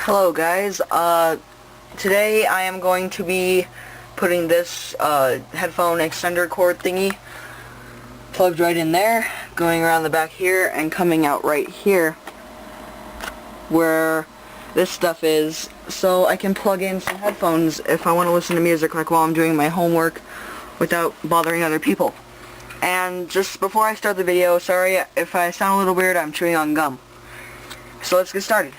Hello guys, today I am going to be putting this headphone extender cord thingy plugged right in there, going around the back here and coming out right here where this stuff is, so I can plug in some headphones if I want to listen to music like while I'm doing my homework without bothering other people. And just before I start the video, sorry if I sound a little weird, I'm chewing on gum. So let's get started.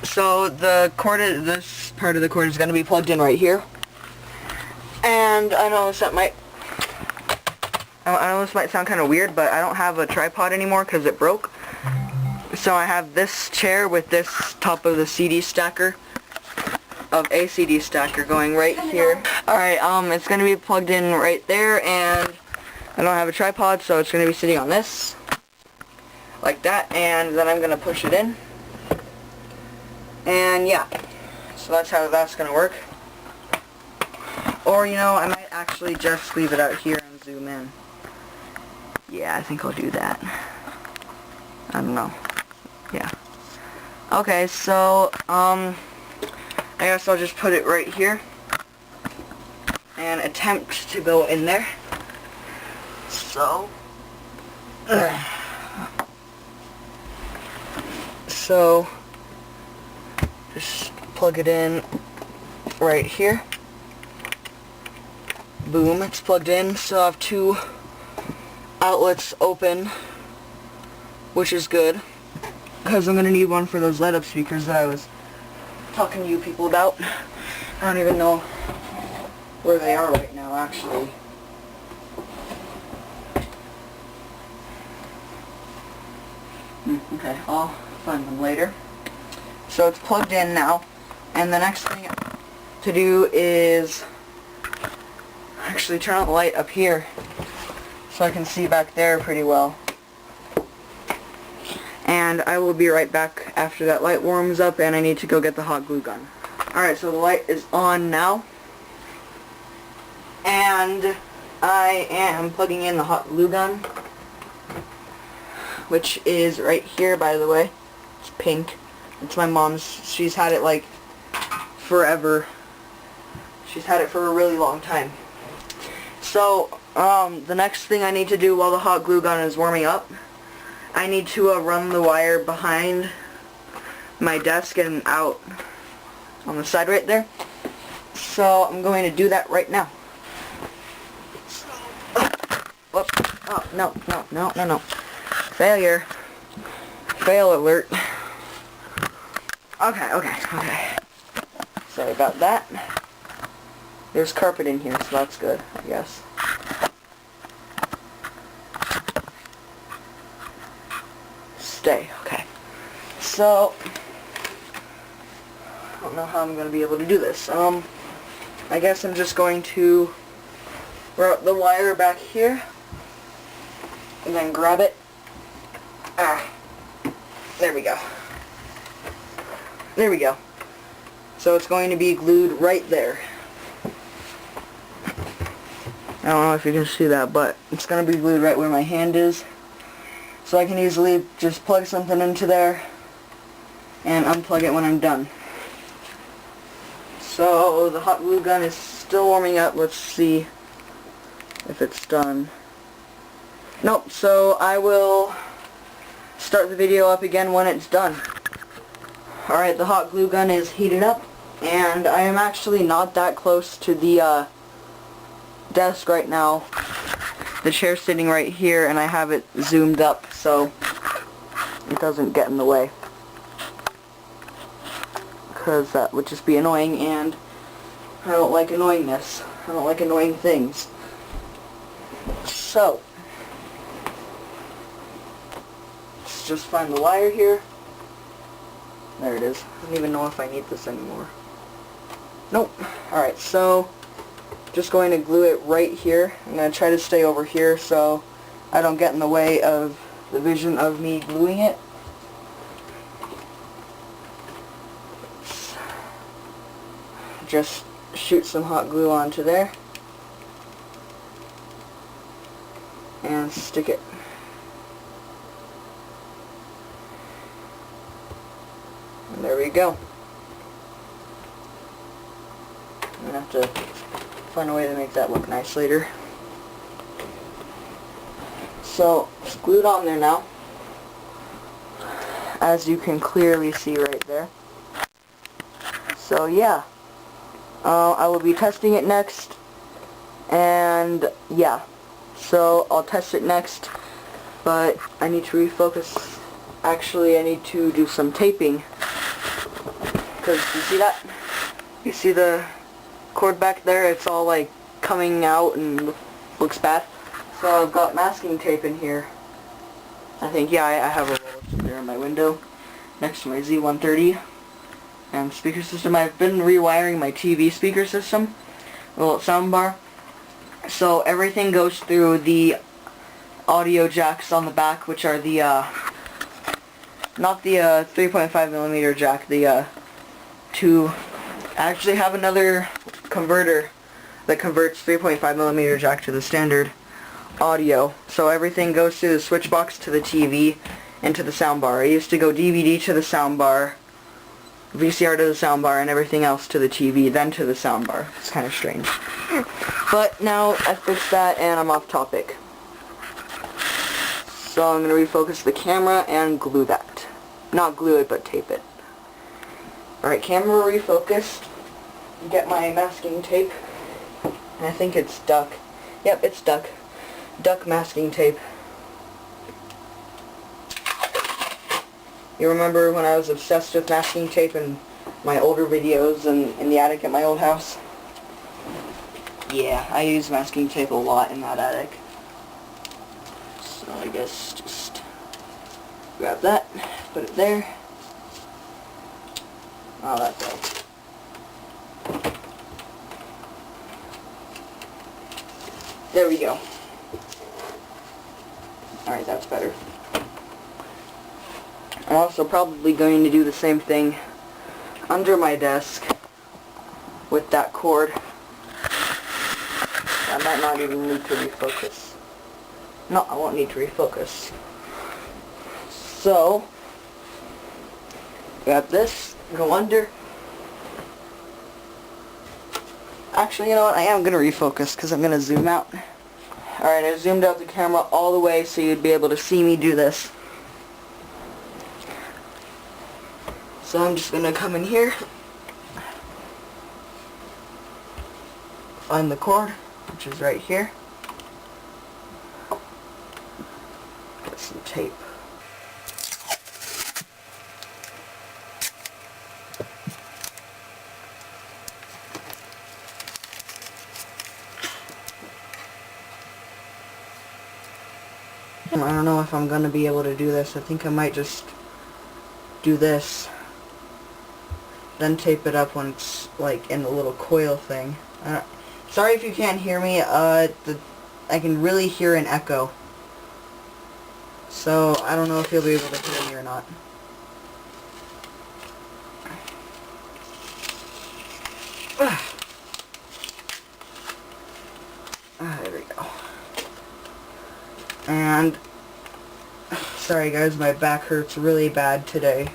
So the cord, this part of the cord is going to be plugged in right here. And I know this might sound kind of weird, but I don't have a tripod anymore because it broke. So I have this chair with this top of the CD stacker, a CD stacker going right here. Alright, it's going to be plugged in right there, and I don't have a tripod, so it's going to be sitting on this, like that, and then I'm going to push it in. And yeah, so that's how that's going to work. Or, you know, I might actually just leave it out here and zoom in. Yeah, I think I'll do that. I don't know. Yeah. Okay, so, I guess I'll just put it right here and attempt to go in there. So, just plug it in right here. Boom, it's plugged in. So I have two outlets open, which is good, because I'm going to need one for those LED up speakers that I was talking to you people about. I don't even know where they are right now, actually. Okay, I'll find them later. So it's plugged in now, and the next thing to do is actually turn on the light up here so I can see back there pretty well. And I will be right back after that light warms up, and I need to go get the hot glue gun. Alright, so the light is on now, and I am plugging in the hot glue gun, which is right here, by the way. It's pink. It's my mom's. She's had it like forever. She's had it for a really long time. So, the next thing I need to do while the hot glue gun is warming up, I need to run the wire behind my desk and out on the side right there. So I'm going to do that right now. Whoop. Oh, no. Failure. Fail alert. Okay. Sorry about that. There's carpet in here, so that's good, I guess. Stay, okay. So, I don't know how I'm going to be able to do this. I guess I'm just going to route the wire back here, and then grab it. There we go. There we go. So it's going to be glued right there. I don't know if you can see that, but it's going to be glued right where my hand is. So I can easily just plug something into there and unplug it when I'm done. So the hot glue gun is still warming up. Let's see if it's done. Nope, so I will start the video up again when it's done. Alright, the hot glue gun is heated up, and I am actually not that close to the desk right now. The chair's sitting right here, and I have it zoomed up so it doesn't get in the way, because that would just be annoying, and I don't like annoyingness. I don't like annoying things. So, just find the wire here. There it is. I don't even know if I need this anymore. Nope. Alright, so just going to glue it right here. I'm going to try to stay over here so I don't get in the way of the vision of me gluing it. Just shoot some hot glue onto there and stick it. And there we go. I'm going to have to find a way to make that look nice later. So, it's glued on there now, as you can clearly see right there. So yeah, I will be testing it next, and yeah, so I'll test it next, but I need to refocus. Actually, I need to do some taping, because you see that? You see the cord back there? It's all like coming out and looks bad. So I've got masking tape in here. I think, yeah, I have a roll there in my window next to my Z130 and speaker system. I've been rewiring my TV speaker system, a little sound bar. So everything goes through the audio jacks on the back, which are the, not the 3.5mm jack, the I actually have another converter that converts 3.5mm jack to the standard audio. So everything goes through the switch box to the TV and to the soundbar. I used to go DVD to the soundbar, VCR to the soundbar, and everything else to the TV, then to the soundbar. It's kind of strange. But now I fixed that and I'm off topic. So I'm going to refocus the camera and glue that. Not glue it, but tape it. Alright, camera refocused. Get my masking tape. And I think it's duck. Yep, it's duck. Duck masking tape. You remember when I was obsessed with masking tape in my older videos and in the attic at my old house? Yeah, I use masking tape a lot in that attic. So I guess just grab that, put it there. Oh, that fell. There we go. Alright, that's better. I'm also probably going to do the same thing under my desk with that cord. I might not even need to refocus. No, I won't need to refocus. So, grab this, go under. Actually, you know what? I am going to refocus because I'm going to zoom out. Alright, I zoomed out the camera all the way so you'd be able to see me do this. So I'm just going to come in here, find the cord, which is right here. Get some tape. I don't know if I'm going to be able to do this. I think I might just do this, then tape it up when it's like in the little coil thing. Sorry if you can't hear me. I can really hear an echo. So I don't know if you'll be able to hear me or not. There we go. And sorry guys, my back hurts really bad today,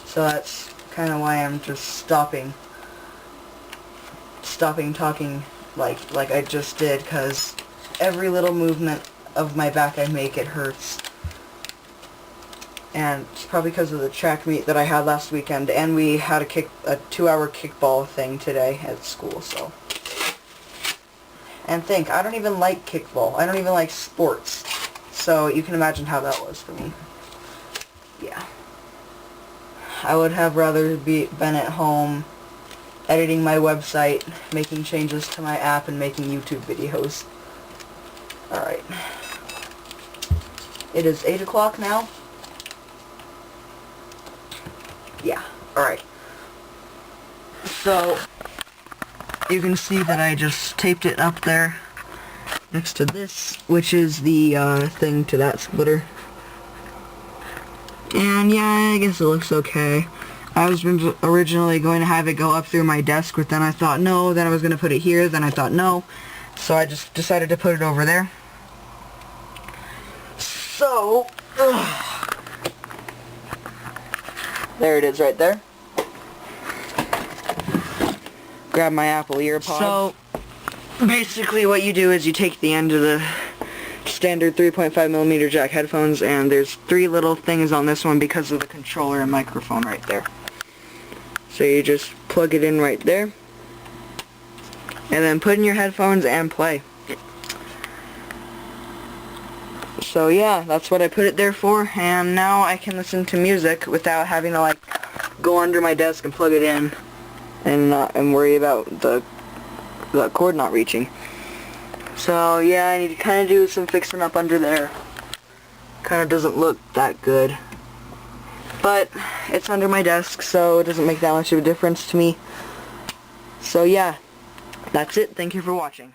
so that's kind of why I'm just stopping talking like I just did, because every little movement of my back I make, it hurts. And it's probably because of the track meet that I had last weekend, and we had a 2-hour kickball thing today at school, so. And think, I don't even like kickball. I don't even like sports. So you can imagine how that was for me. Yeah. I would have rather been at home editing my website, making changes to my app, and making YouTube videos. Alright. It is 8 o'clock now. Yeah, alright. So, you can see that I just taped it up there next to this, which is the thing to that splitter. And yeah, I guess it looks okay. I was originally going to have it go up through my desk, but then I thought no, then I was going to put it here, then I thought no. So I just decided to put it over there. So, there it is right there. Grab my Apple EarPods. So, basically what you do is you take the end of the standard 3.5mm jack headphones, and there's 3 little things on this one because of the controller and microphone right there. So you just plug it in right there, and then put in your headphones and play. So yeah, that's what I put it there for, and now I can listen to music without having to like go under my desk and plug it in and worry about the cord not reaching. So yeah, I need to kind of do some fixing up under there. Kind of doesn't look that good. But it's under my desk, so it doesn't make that much of a difference to me. So yeah, that's it. Thank you for watching.